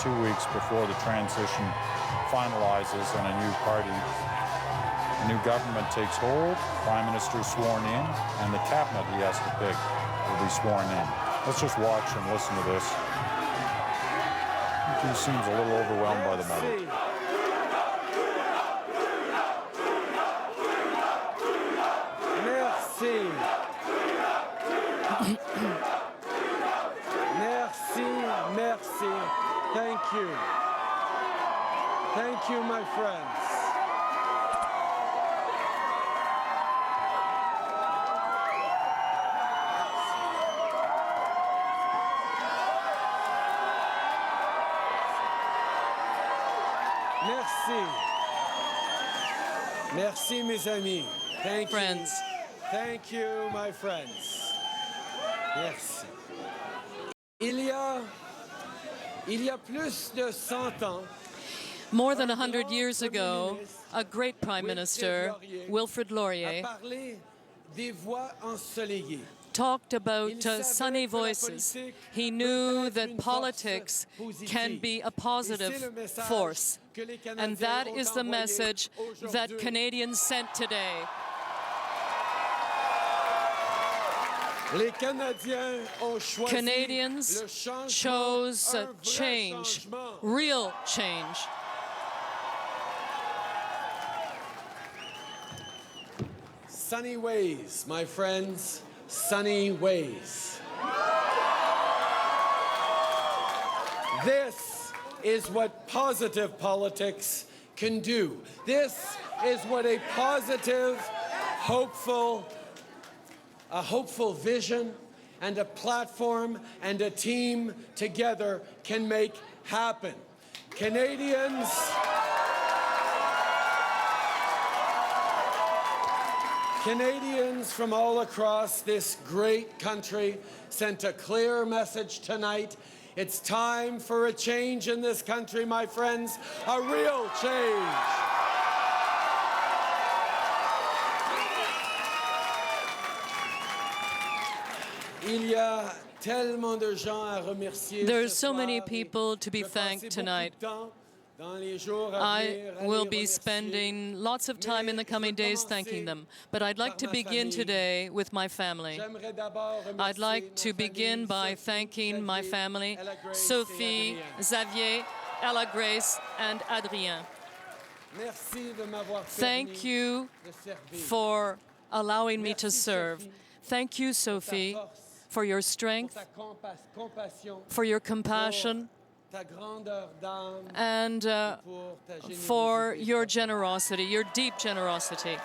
2 weeks before the transition finalizes and a new government takes hold, Prime Minister sworn in, and the cabinet he has to pick will be sworn in. Let's just watch and listen to this. He seems a little overwhelmed by the moment. Merci. Merci, merci. Thank you. Thank you, my friends. Merci. Merci, mes amis. Thank you. Friends. Thank you, my friends. Merci. Il y a plus de 100 ans, more than 100 years ago, a great Prime Minister, Wilfrid Laurier, talked about sunny voices. He knew that politics can be a positive force. And that is the message that Canadians sent today. Canadians chose change, real change. Sunny ways, my friends, sunny ways. This is what positive politics can do. This is what a positive, hopeful vision and a platform and a team together can make happen. Canadians from all across this great country sent a clear message tonight. It's time for a change in this country, my friends, a real change. There are so many people to be thanked tonight. I will be spending lots of time in the coming days thanking them. But I'd like to begin today with my family. I'd like to begin by thanking my family, Sophie, Xavier, Ella Grace, and Adrien. Thank you for allowing me to serve. Thank you, Sophie, for your strength, for your compassion, and for your generosity, your deep generosity.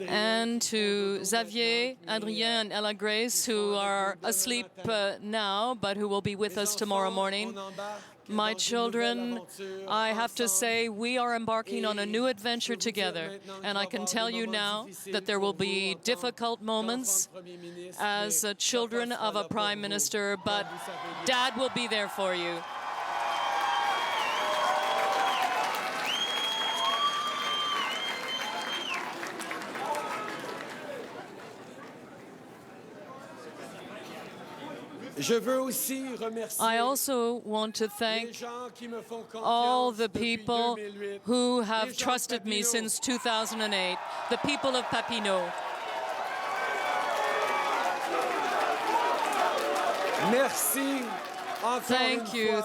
And to Xavier, Adrien, and Ella Grace, who are asleep now, but who will be with us tomorrow morning. My children, I have to say, we are embarking on a new adventure together. And I can tell you now that there will be difficult moments as children of a Prime Minister, but Dad will be there for you. I also want to thank all the people who have trusted me since 2008, the people of Papineau.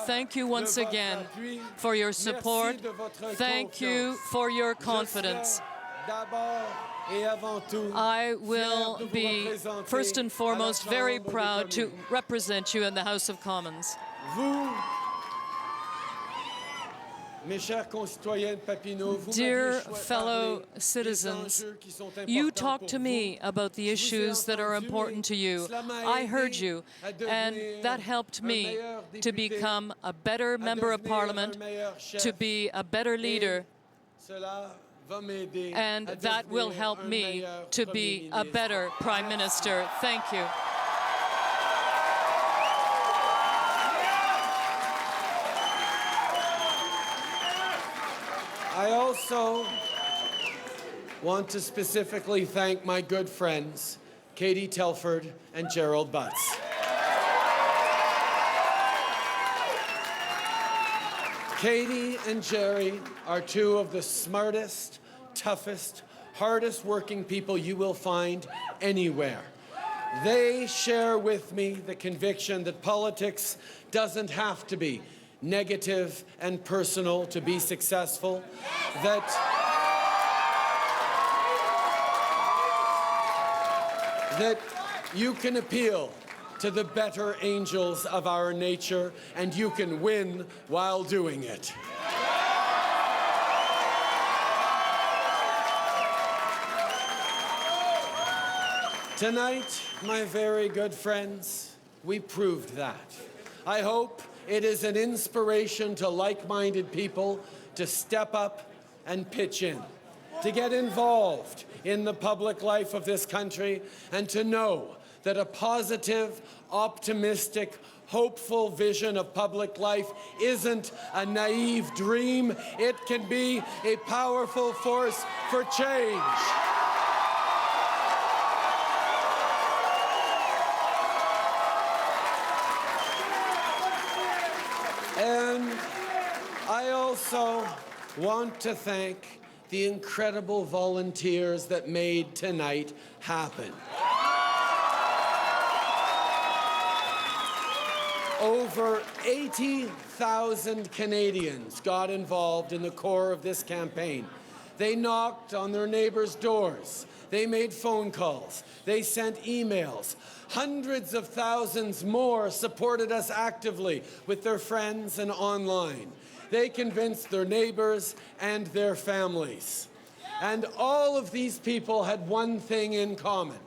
Thank you once again for your support. Thank you for your confidence. I will be, first and foremost, very proud to represent you in the House of Commons. Dear fellow citizens, you talked to me about the issues that are important to you. I heard you, and that helped me to become a better member of Parliament, to be a better leader, and that will help me to be a better Prime Minister. Thank you. I also want to specifically thank my good friends, Katie Telford and Gerald Butts. Katie and Jerry are two of the smartest, toughest, hardest working people you will find anywhere. They share with me the conviction that politics doesn't have to be negative and personal to be successful, that you can appeal to the better angels of our nature, and you can win while doing it. Tonight, my very good friends, we proved that. I hope it is an inspiration to like-minded people to step up and pitch in, to get involved in the public life of this country, and to know that a positive, optimistic, hopeful vision of public life isn't a naive dream. It can be a powerful force for change. And I also want to thank the incredible volunteers that made tonight happen. Over 80,000 Canadians got involved in the core of this campaign. They knocked on their neighbors' doors. They made phone calls. They sent emails. Hundreds of thousands more supported us actively with their friends and online. They convinced their neighbors and their families. And all of these people had one thing in common.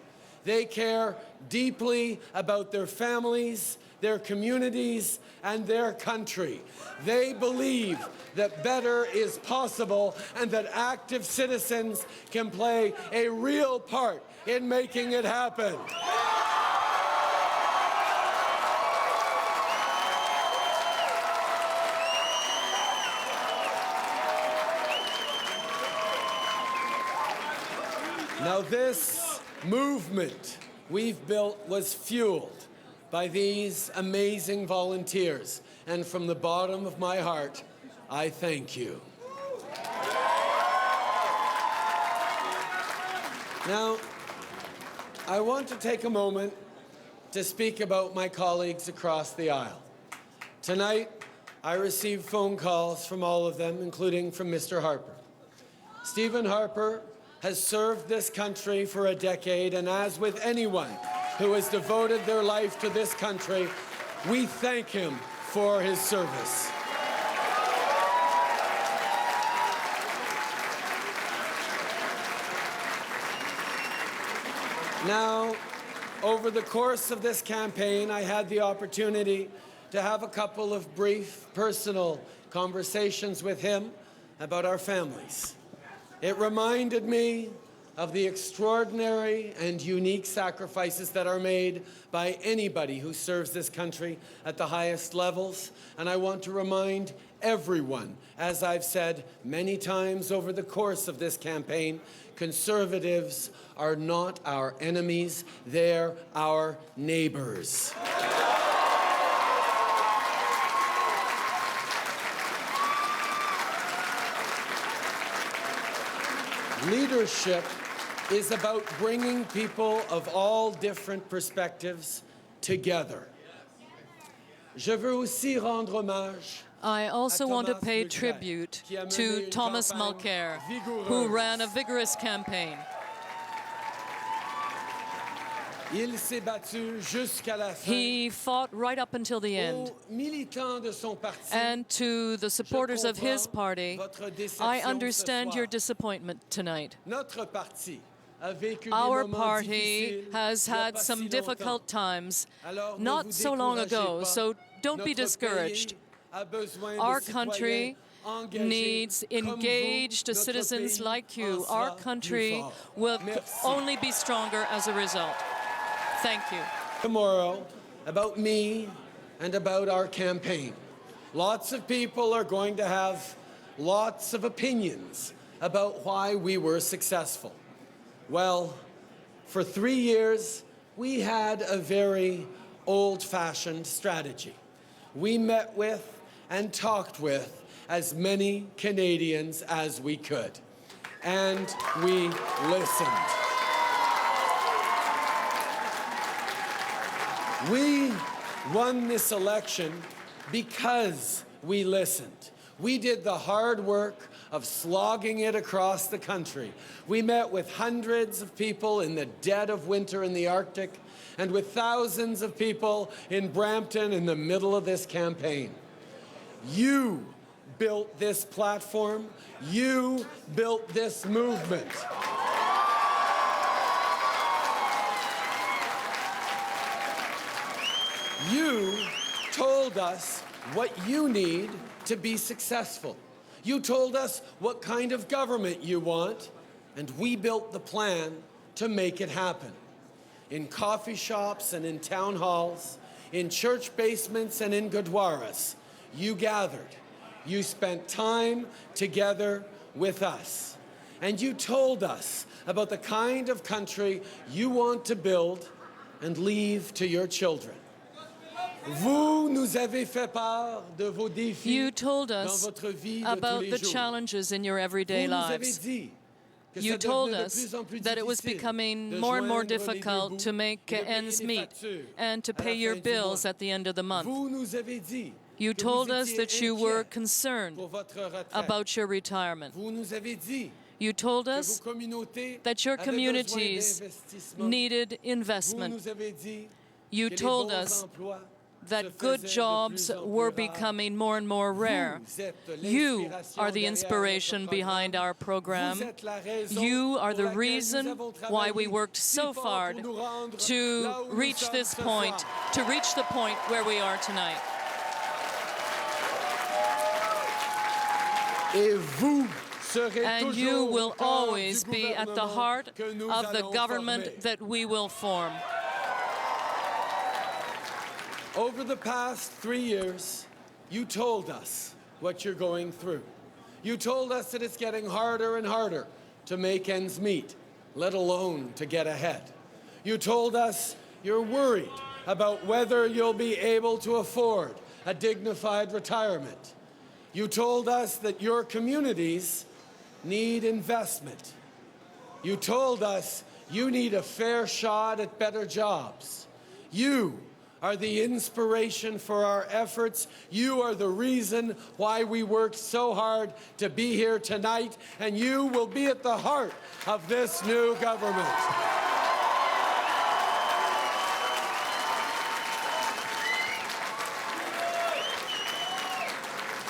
They care deeply about their families, their communities, and their country. They believe that better is possible and that active citizens can play a real part in making it happen. Now, this movement we've built was fueled by these amazing volunteers, and from the bottom of my heart, I thank you. Now, I want to take a moment to speak about my colleagues across the aisle. Tonight, I received phone calls from all of them, including from Mr. Harper. Stephen Harper has served this country for a decade, and as with anyone who has devoted their life to this country, we thank him for his service. Now, over the course of this campaign, I had the opportunity to have a couple of brief personal conversations with him about our families. It reminded me of the extraordinary and unique sacrifices that are made by anybody who serves this country at the highest levels. And I want to remind everyone, as I've said many times over the course of this campaign, Conservatives are not our enemies, they're our neighbors. Leadership is about bringing people of all different perspectives together. Je veux aussi rendre hommage. I also want to pay tribute to Thomas Mulcair, who ran a vigorous campaign. Il s'est battu jusqu'à la fin. He fought right up until the end. Aux militants de son parti, And to the supporters of his party, I understand your disappointment tonight. Notre parti a vécu des Our moments party difficiles has il y a had pas some si difficult times, Alors, ne not vous so long découragez ago, pas. so don't be Notre discouraged. pays a besoin de Our citoyens country engagés needs comme vous. engaged Notre citizens pays like en you. sera Our plus country fort. will Merci. only be stronger as a result. Thank you. Tomorrow, about me and about our campaign. Lots of people are going to have lots of opinions about why we were successful. Well, for 3 years, we had a very old-fashioned strategy. We met with and talked with as many Canadians as we could, and we listened. We won this election because we listened. We did the hard work of slogging it across the country. We met with hundreds of people in the dead of winter in the Arctic and with thousands of people in Brampton in the middle of this campaign. You built this platform. You built this movement. You told us what you need to be successful. You told us what kind of government you want, and we built the plan to make it happen. In coffee shops and in town halls, in church basements and in gurdwaras, you gathered. You spent time together with us. And you told us about the kind of country you want to build and leave to your children. Vous nous avez fait part de vos défis You told dans us votre vie de about tous les the jours. challenges in your everyday Vous nous avez lives. dit que You ça told devenait de us plus en plus that it was difficile becoming de more and more joindre les deux difficult bouts to make et de payer ends les meet factures and to à la pay your fin du bills mois. at the end of the month. Vous nous avez dit You que told vous us étiez that you were inquiets concerned pour votre retraite. about your retirement. Vous nous avez dit You told que us vos communautés that your avaient communities besoin d'investissement. needed Vous investment. nous avez dit You que les told bons us emplois se that good faisaient de jobs plus en plus were rares. becoming more and more rare. Vous êtes You l'inspiration are the derrière inspiration notre behind programme. our program. Vous êtes la raison You are pour the laquelle nous reason avons why we travaillé worked si so fort hard pour nous rendre to là où nous reach sommes this ce point, soir. to reach the point where we are tonight. Et vous serez And toujours you au will cœur always du be at the gouvernement heart que nous of the allons government former. that we will form. Over the past 3 years, you told us what you're going through. You told us that it's getting harder and harder to make ends meet, let alone to get ahead. You told us you're worried about whether you'll be able to afford a dignified retirement. You told us that your communities need investment. You told us you need a fair shot at better jobs. You are the inspiration for our efforts. You are the reason why we worked so hard to be here tonight, and you will be at the heart of this new government.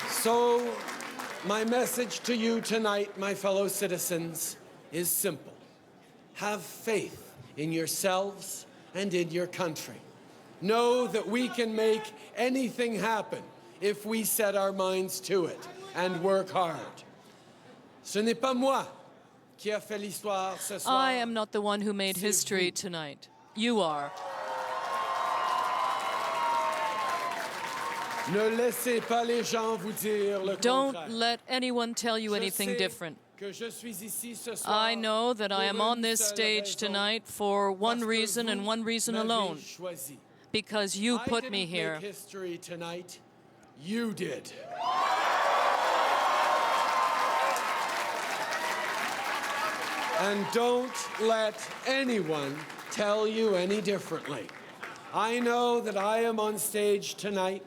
So, my message to you tonight, my fellow citizens, is simple. Have faith in yourselves and in your country. Know that we can make anything happen if we set our minds to it and work hard. Ce n'est pas moi qui a fait l'histoire ce soir. I am not the one who made C'est history vous. tonight. You are. Ne laissez pas les gens vous dire le Don't contraire. let anyone tell you Je anything sais different. que je suis ici ce soir I know that I pour am on une this seule stage raison, tonight for one parce que reason and vous one reason m'avez alone, choisi. because you I put didn't me here. make history tonight. You did. And don't let anyone tell you any differently. I know that I am on stage tonight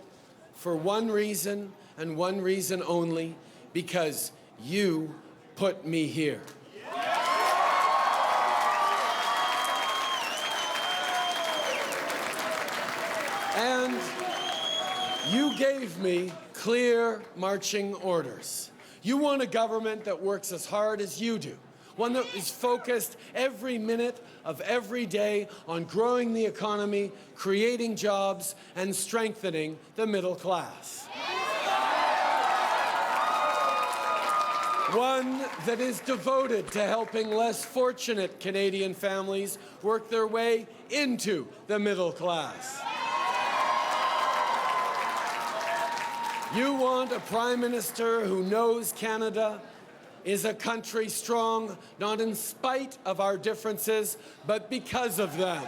for one reason and one reason only, because you put me here. And you gave me clear marching orders. You want a government that works as hard as you do, one that is focused every minute of every day on growing the economy, creating jobs, and strengthening the middle class. One that is devoted to helping less fortunate Canadian families work their way into the middle class. You want a Prime Minister who knows Canada is a country strong, not in spite of our differences, but because of them.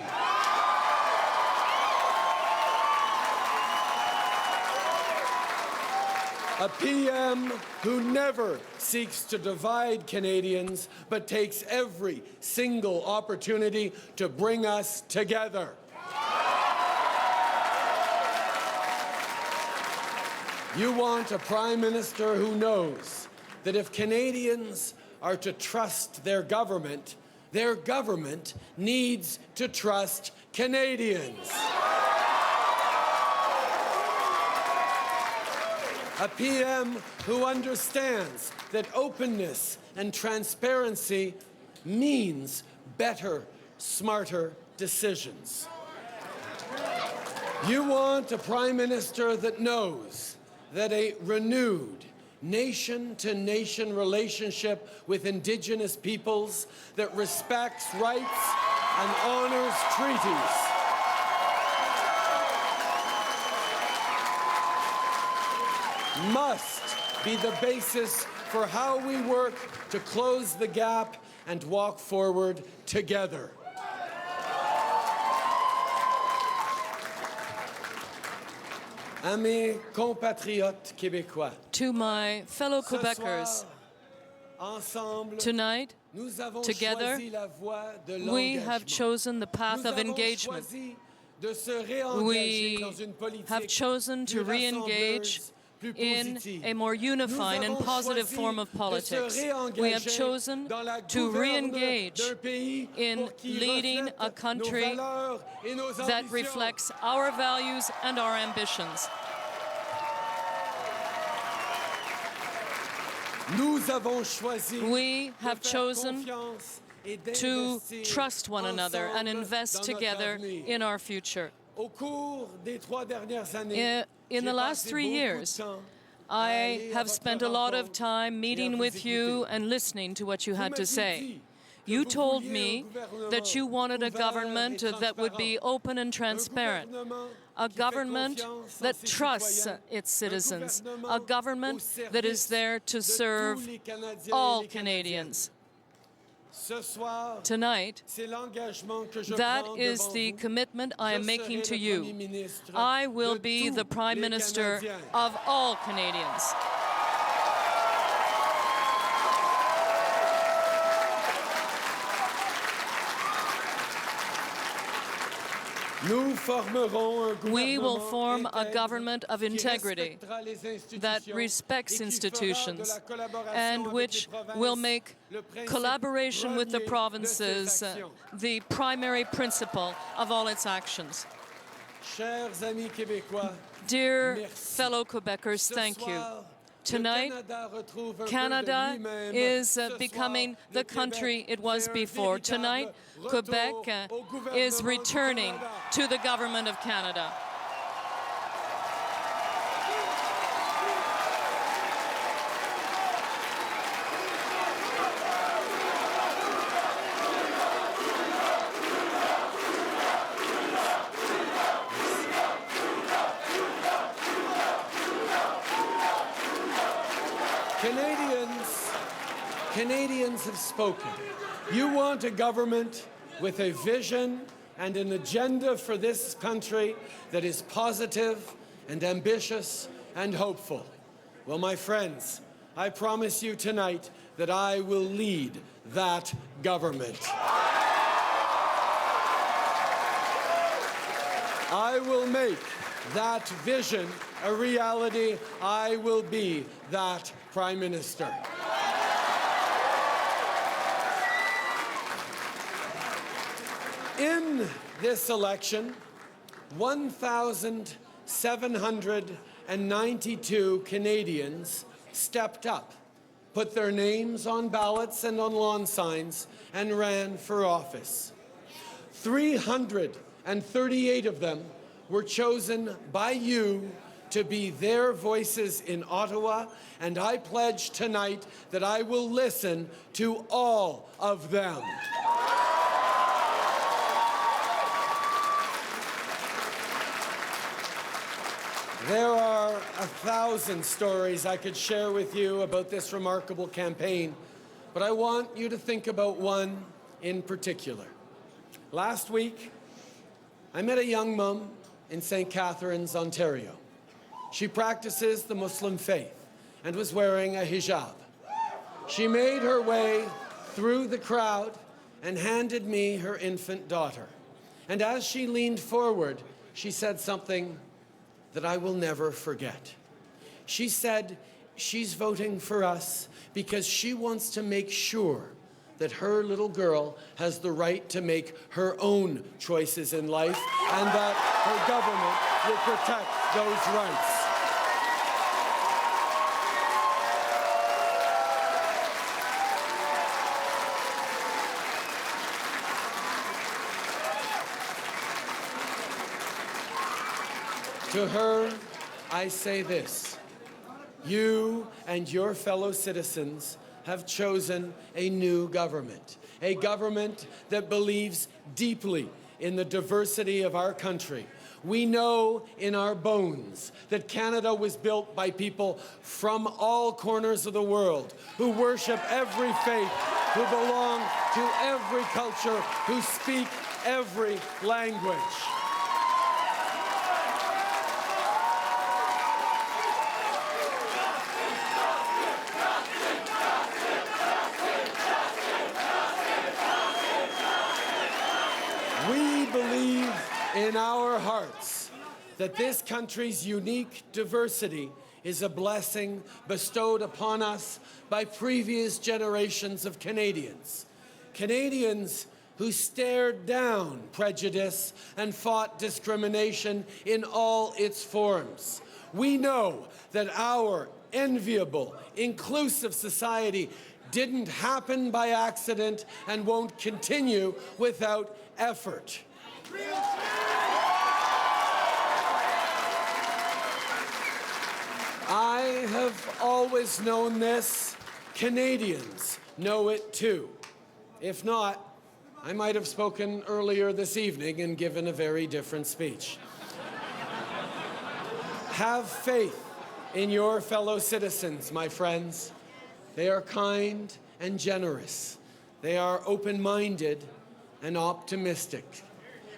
A PM who never seeks to divide Canadians, but takes every single opportunity to bring us together. You want a Prime Minister who knows that if Canadians are to trust their government needs to trust Canadians. A PM who understands that openness and transparency means better, smarter decisions. You want a Prime Minister that knows that a renewed nation-to-nation relationship with Indigenous peoples that respects rights and honors treaties must be the basis for how we work to close the gap and walk forward together. À mes compatriotes québécois, To my fellow ce Quebecers, soir, ensemble, tonight, nous avons together, choisi la voie de we have l'engagement. chosen the path Nous of avons engagement. choisi de se réengager We dans une politique have chosen to plus re-engage rassembleuse, plus in positive. a more unifying Nous and avons positive choisi form of de se politics. réengager We have chosen dans la to gouverne re-engage d'un pays in pour qui leading reflète a country nos valeurs et nos that ambitions. reflects our values and our ambitions. Nous avons choisi We have de faire chosen confiance et to d'investir trust one another and ensemble invest dans notre together avenir. in our future. Au cours des 3 dernières années, In the j'ai last passé 3 beaucoup de years, temps à I aller à have votre spent a lot of rencontre time et à meeting vous with you écouter. and listening to what you Vous had to m'aviez say. dit que You vous told vouliez me un gouvernement that you wanted a ouvert government et that would be transparent. open and transparent, Un gouvernement a qui fait government confiance en that ses trusts citoyens. its Un citizens, gouvernement a government au that is service there to de serve tous les Canadiens et all les Canadiennes. Canadians. Ce soir, Tonight, c'est l'engagement que je that prends is devant the vous. commitment I Je am making serai to le you. Premier ministre I will de be tous the Prime les Minister Canadiens. of all Canadians. Nous formerons un We will gouvernement form a intègre government of qui integrity respectera les institutions that respects et qui fera de institutions la collaboration and avec which les provinces will make le principe collaboration with the premier de provinces ses actions. the primary principle of all its actions. Chers amis québécois, Dear merci. fellow Quebecers, Ce thank you. soir, Tonight, le Canada retrouve un peu de Canada lui-même. is Ce becoming soir, the le country Québec it was fait un before. véritable Tonight, retour Quebec au gouvernement is du returning Canada. to the government of Canada. Canadians have spoken. You want a government with a vision and an agenda for this country that is positive and ambitious and hopeful. Well, my friends, I promise you tonight that I will lead that government. I will make that vision a reality. I will be that Prime Minister. In this election, 1,792 Canadians stepped up, put their names on ballots and on lawn signs, and ran for office. 338 of them were chosen by you to be their voices in Ottawa, and I pledge tonight that I will listen to all of them. There are 1,000 stories I could share with you about this remarkable campaign, but I want you to think about one in particular. Last week, I met a young mum in St. Catharines, Ontario. She practices the Muslim faith and was wearing a hijab. She made her way through the crowd and handed me her infant daughter. And as she leaned forward, she said something that I will never forget. She said she's voting for us because she wants to make sure that her little girl has the right to make her own choices in life and that her government will protect those rights. To her, I say this: you and your fellow citizens have chosen a new government, a government that believes deeply in the diversity of our country. We know in our bones that Canada was built by people from all corners of the world who worship every faith, who belong to every culture, who speak every language. We believe in our hearts that this country's unique diversity is a blessing bestowed upon us by previous generations of Canadians. Canadians who stared down prejudice and fought discrimination in all its forms. We know that our enviable, inclusive society didn't happen by accident and won't continue without effort. I have always known this. Canadians know it too. If not, I might have spoken earlier this evening and given a very different speech. Have faith in your fellow citizens, my friends. They are kind and generous. They are open-minded and optimistic.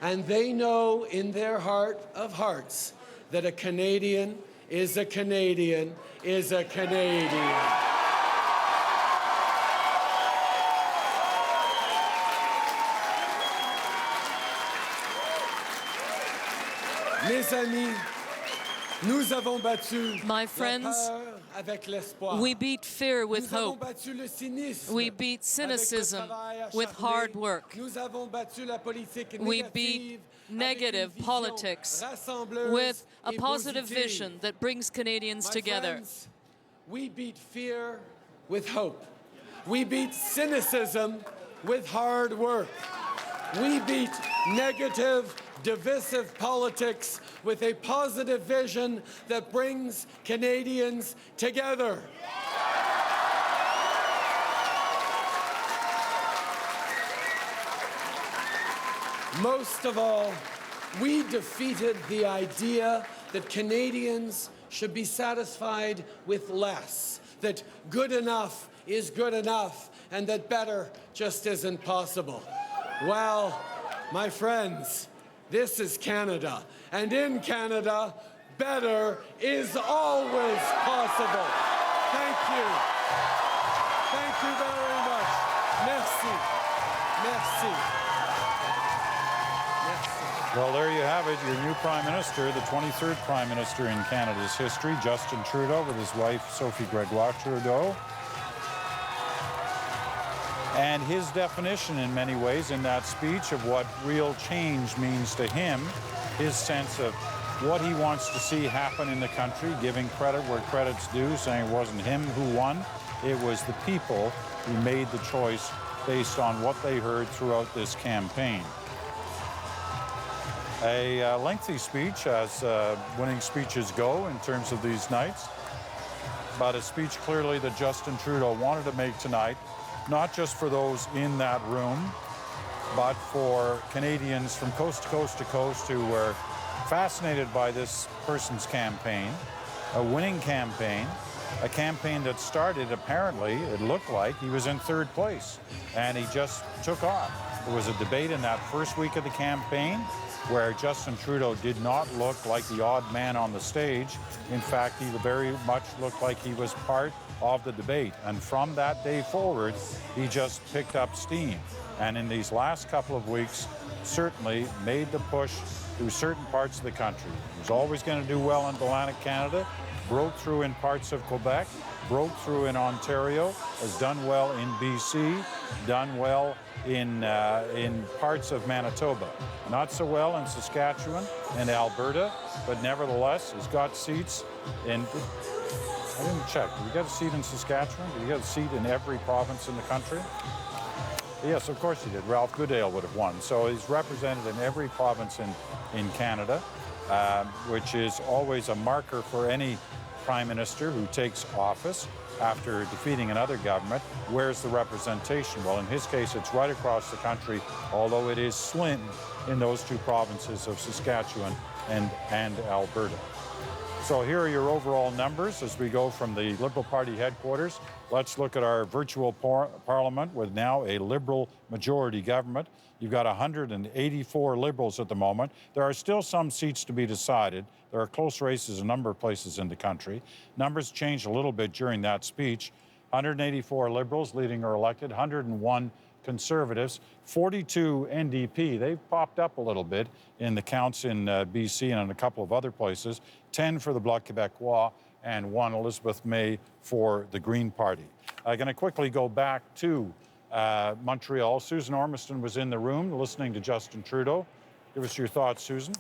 And they know in their heart of hearts that a Canadian is a Canadian is a Canadian. Mes amis, nous avons battu My friends, la peur avec l'espoir. we beat fear with Nous avons hope. battu le cynisme We beat cynicism avec le travail with acharné. hard work. Nous avons battu la politique We négative beat avec une negative vision politics rassembleuse with a et positive positive. vision that brings Canadians My together. friends, we beat fear with hope. We beat cynicism with hard work. We beat negative, divisive politics with a positive vision that brings Canadians together. Most of all, we defeated the idea that Canadians should be satisfied with less, that good enough is good enough, and that better just isn't possible. Well, my friends, this is Canada, and in Canada, better is always possible. Thank you. Thank you very much. Merci. Merci. Well, there you have it, your new Prime Minister, the 23rd Prime Minister in Canada's history, Justin Trudeau, with his wife, Sophie Gregoire Trudeau. And his definition, in many ways, in that speech of what real change means to him, his sense of what he wants to see happen in the country, giving credit where credit's due, saying it wasn't him who won, it was the people who made the choice based on what they heard throughout this campaign. A lengthy speech, as winning speeches go in terms of these nights, but a speech clearly that Justin Trudeau wanted to make tonight, not just for those in that room, but for Canadians from coast to coast who were fascinated by this person's campaign, a winning campaign, a campaign that started, apparently, it looked like he was in third place, and he just took off. There was a debate in that first week of the campaign where Justin Trudeau did not look like the odd man on the stage. In fact, he very much looked like he was part of the debate. And from that day forward, he just picked up steam. And in these last couple of weeks, certainly made the push through certain parts of the country. He was always going to do well in Atlantic Canada, broke through in parts of Quebec, broke through in Ontario, has done well in BC, done well in parts of Manitoba. Not so well in Saskatchewan and Alberta, but nevertheless has got seats in, I didn't check, did you get a seat in Saskatchewan? Did you get a seat in every province in the country? Yes, of course he did. Ralph Goodale would have won. So he's represented in every province in Canada, which is always a marker for any prime minister who takes office after defeating another government. Where's the representation? Well, in his case, it's right across the country, although it is slim in those two provinces of Saskatchewan and Alberta. So here are your overall numbers as we go from the Liberal Party headquarters. Let's look at our virtual parliament with now a Liberal majority government. You've got 184 Liberals at the moment. There are still some seats to be decided. There are close races in a number of places in the country. Numbers changed a little bit during that speech. 184 Liberals leading or elected, 101 Conservatives, 42 NDP. They've popped up a little bit in the counts in BC and in a couple of other places. 10 for the Bloc Québécois and 1 Elizabeth May for the Green Party. I'm going to quickly go back to Montreal. Susan Ormiston was in the room listening to Justin Trudeau. Give us your thoughts, Susan.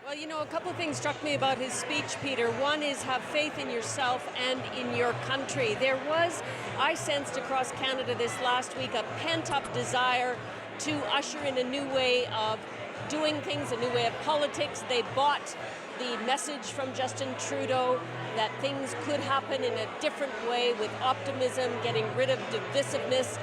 Well, you know, a couple of things struck me about his speech, Peter. One is have faith in yourself and in your country. There was, I sensed across Canada this last week, a pent-up desire to usher in a new way of doing things, a new way of politics. They bought the message from Justin Trudeau that things could happen in a different way with optimism, getting rid of divisiveness.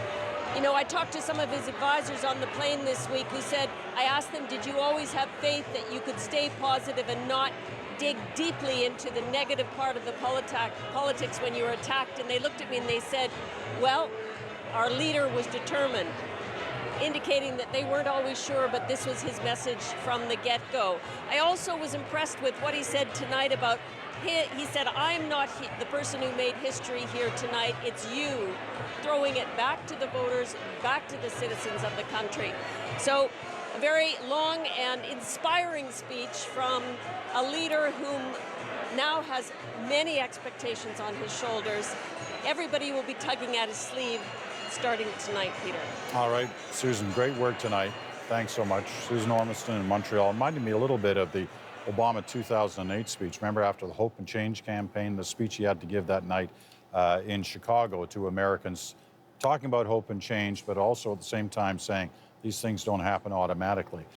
You know, I talked to some of his advisors on the plane this week who said, I asked them, did you always have faith that you could stay positive and not dig deeply into the negative part of the politics when you were attacked? And they looked at me and they said, well, our leader was determined, indicating that they weren't always sure, but this was his message from the get-go. I also was impressed with what he said tonight about, he said, I'm not the person who made history here tonight, it's you, throwing it back to the voters, back to the citizens of the country. So a very long and inspiring speech from a leader whom now has many expectations on his shoulders. Everybody will be tugging at his sleeve starting tonight, Peter. All right, Susan, great work tonight. Thanks so much. Susan Ormiston in Montreal. Reminded me a little bit of the Obama 2008 speech. Remember after the Hope and Change campaign, the speech he had to give that night in Chicago to Americans, talking about hope and change, but also at the same time saying these things don't happen automatically.